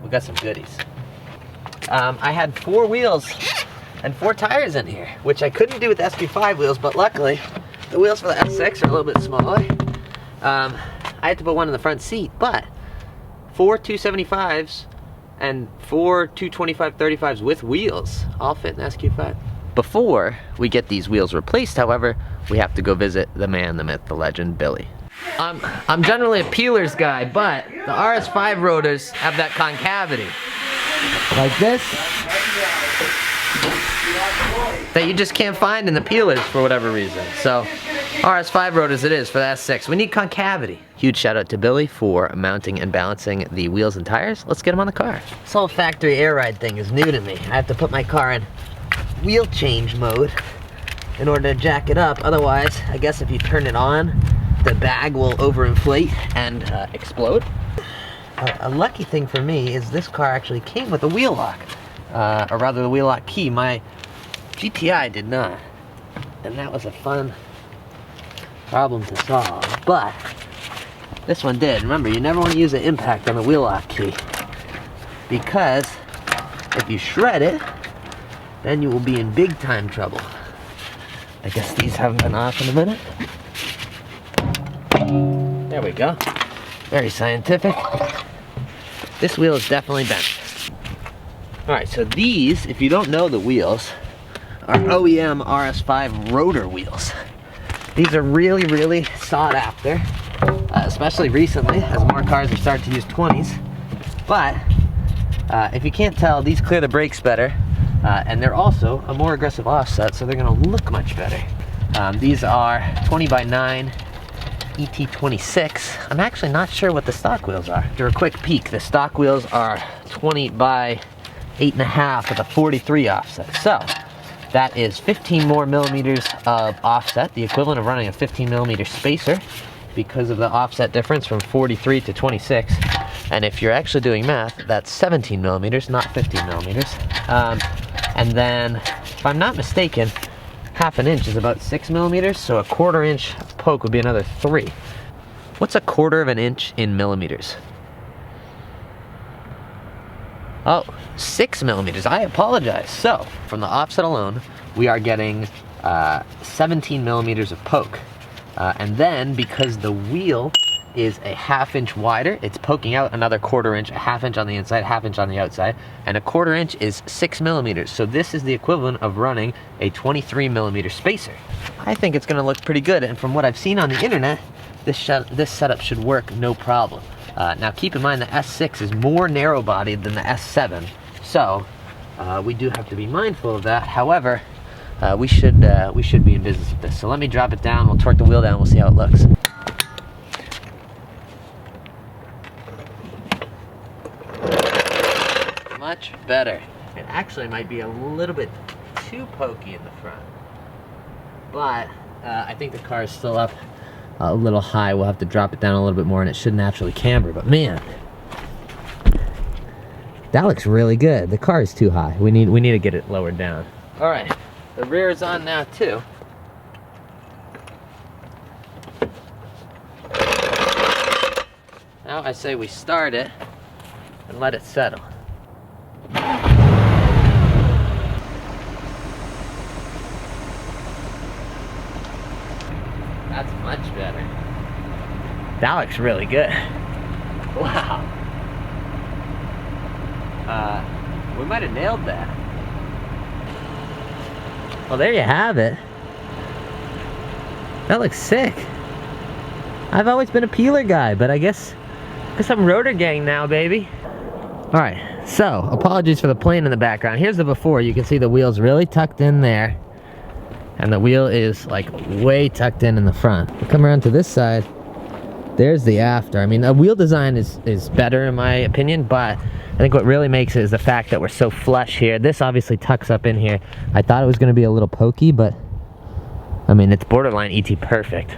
we got some goodies. I had 4 wheels and 4 tires in here, which I couldn't do with the SP5 wheels, but luckily the wheels for the S6 are a little bit smaller. I had to put one in the front seat, but 4 275s and 4 225/35s with wheels all fit in the SQ5. Before we get these wheels replaced, however, we have to go visit the man, the myth, the legend, Billy. I'm generally a peelers guy, but the RS5 rotors have that concavity. Like this. That you just can't find in the peelers for whatever reason. So, RS5 rotors it is for the S6. We need concavity. Huge shout out to Billy for mounting and balancing the wheels and tires. Let's get them on the car. This whole factory air ride thing is new to me. I have to put my car in wheel change mode in order to jack it up. Otherwise, I guess if you turn it on, the bag will overinflate and explode. A lucky thing for me is this car actually came with a wheel lock, or rather the wheel lock key. My GTI did not, and that was a fun problem to solve, but this one did. Remember, you never want to use an impact on the wheel lock key, because if you shred it, then you will be in big time trouble. I guess these haven't been off in a minute. There we go. Very scientific. This wheel is definitely bent. Alright, so these, if you don't know the wheels, are OEM RS5 rotor wheels. These are really, really sought after, especially recently, as more cars have started to use 20s. But, if you can't tell, these clear the brakes better, and they're also a more aggressive offset, so they're going to look much better. These are 20x9 ET26. I'm actually not sure what the stock wheels are. Do a quick peek. The stock wheels are 20x8.5 with a 43 offset. So that is 15 more millimeters of offset, the equivalent of running a 15 millimeter spacer because of the offset difference from 43 to 26. And if you're actually doing math, that's 17 millimeters, not 15 millimeters. And then, if I'm not mistaken, half an inch is about 6 millimeters, so a 1/4 inch poke would be another 3. What's a 1/4 of an inch in millimeters? Oh, 6 millimeters, I apologize. So, from the offset alone, we are getting 17 millimeters of poke. And then, because the wheel is a 1/2 inch wider, it's poking out another 1/4 inch, a 1/2 inch on the inside, 1/2 inch on the outside, and a 1/4 inch is 6 millimeters. So this is the equivalent of running a 23 millimeter spacer. I think it's gonna look pretty good, and from what I've seen on the internet, this setup should work no problem. Now keep in mind the S6 is more narrow bodied than the S7, so we do have to be mindful of that. However, we should be in business with this. So let me drop it down, we'll torque the wheel down, we'll see how it looks. Much better. It actually might be a little bit too pokey in the front, but I think the car is still up a little high. We'll have to drop it down a little bit more and it should naturally camber, but man, that looks really good. The car is too high. We need to get it lowered down. All right, the rear is on now too. Now I say we start it and let it settle. That's much better. That looks really good. Wow. We might have nailed that. Well, there you have it. That looks sick. I've always been a peeler guy, but I guess I'm rotor gang now, baby. All right, so apologies for the plane in the background. Here's the before. You can see the wheel's really tucked in there, and the wheel is like way tucked in the front. We'll come around to this side. There's the after. I mean, a wheel design is better in my opinion, but I think what really makes it is the fact that we're so flush here. This obviously tucks up in here. I thought it was going to be a little pokey, but I mean, it's borderline ET perfect.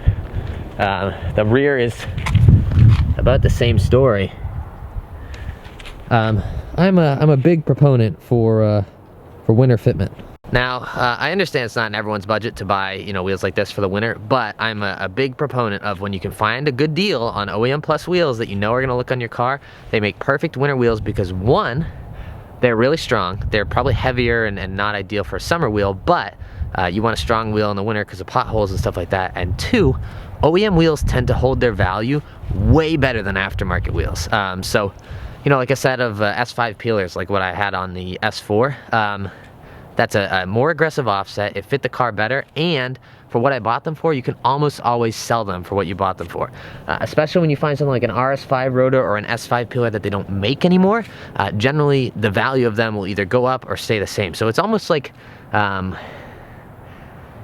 The rear is about the same story. I'm a big proponent for winter fitment. Now, I understand it's not in everyone's budget to buy, you know, wheels like this for the winter, but I'm a big proponent of when you can find a good deal on OEM Plus wheels that you know are gonna look on your car, they make perfect winter wheels because one, they're really strong. They're probably heavier and not ideal for a summer wheel, but you want a strong wheel in the winter because of potholes and stuff like that. And two, OEM wheels tend to hold their value way better than aftermarket wheels. So, you know, like a set of S5 peelers, like what I had on the S4, that's a more aggressive offset. It fit the car better, and for what I bought them for, you can almost always sell them for what you bought them for. Especially when you find something like an RS5 rotor or an S5 peeler that they don't make anymore, generally the value of them will either go up or stay the same. So it's almost like,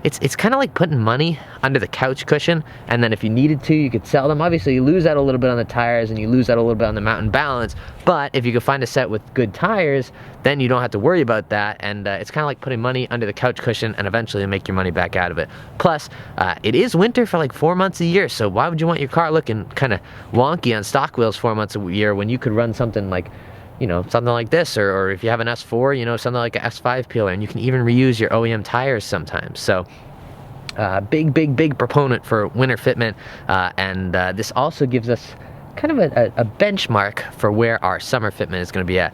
it's kind of like putting money under the couch cushion, and then if you needed to, you could sell them. Obviously, you lose out a little bit on the tires, and you lose out a little bit on the mount and balance, but if you could find a set with good tires, then you don't have to worry about that, and it's kind of like putting money under the couch cushion, and eventually you'll make your money back out of it. Plus, it is winter for like 4 months a year, so why would you want your car looking kind of wonky on stock wheels 4 months a year when you could run something like, you know, something like this, or if you have an S4, you know, something like an S5 peeler, and you can even reuse your OEM tires sometimes. So big proponent for winter fitment, and this also gives us kind of a benchmark for where our summer fitment is going to be at.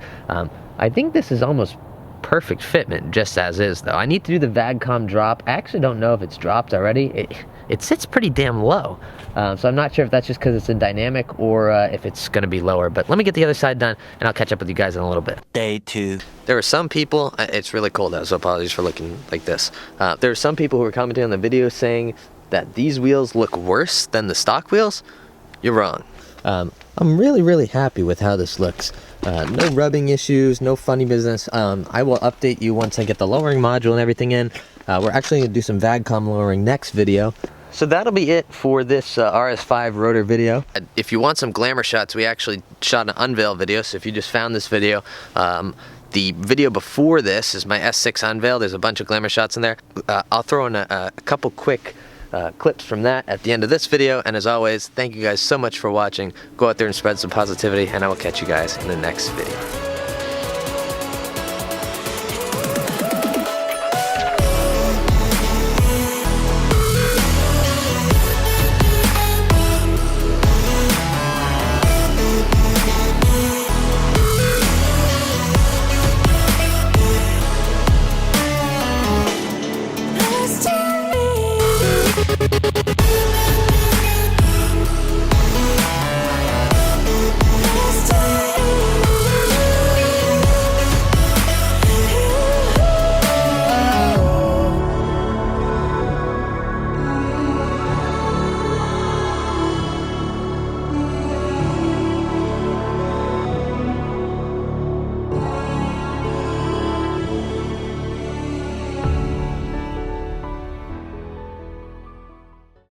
I think this is almost perfect fitment just as is, though. I need to do the VAGCOM drop. I actually don't know if it's dropped already. It sits pretty damn low, so I'm not sure if that's just because it's in dynamic or if it's going to be lower. But let me get the other side done, and I'll catch up with you guys in a little bit. Day 2. There were some people, it's really cold out, so apologies for looking like this. There were some people who were commenting on the video saying that these wheels look worse than the stock wheels. You're wrong. I'm really happy with how this looks. No rubbing issues, no funny business. I will update you once I get the lowering module and everything in. We're actually going to do some VAGCOM lowering next video. So that'll be it for this RS5 rotor video. If you want some glamour shots, we actually shot an unveil video, so if you just found this video, the video before this is my S6 unveil. There's a bunch of glamour shots in there. I'll throw in a couple quick clips from that at the end of this video, and as always, thank you guys so much for watching. Go out there and spread some positivity, and I will catch you guys in the next video.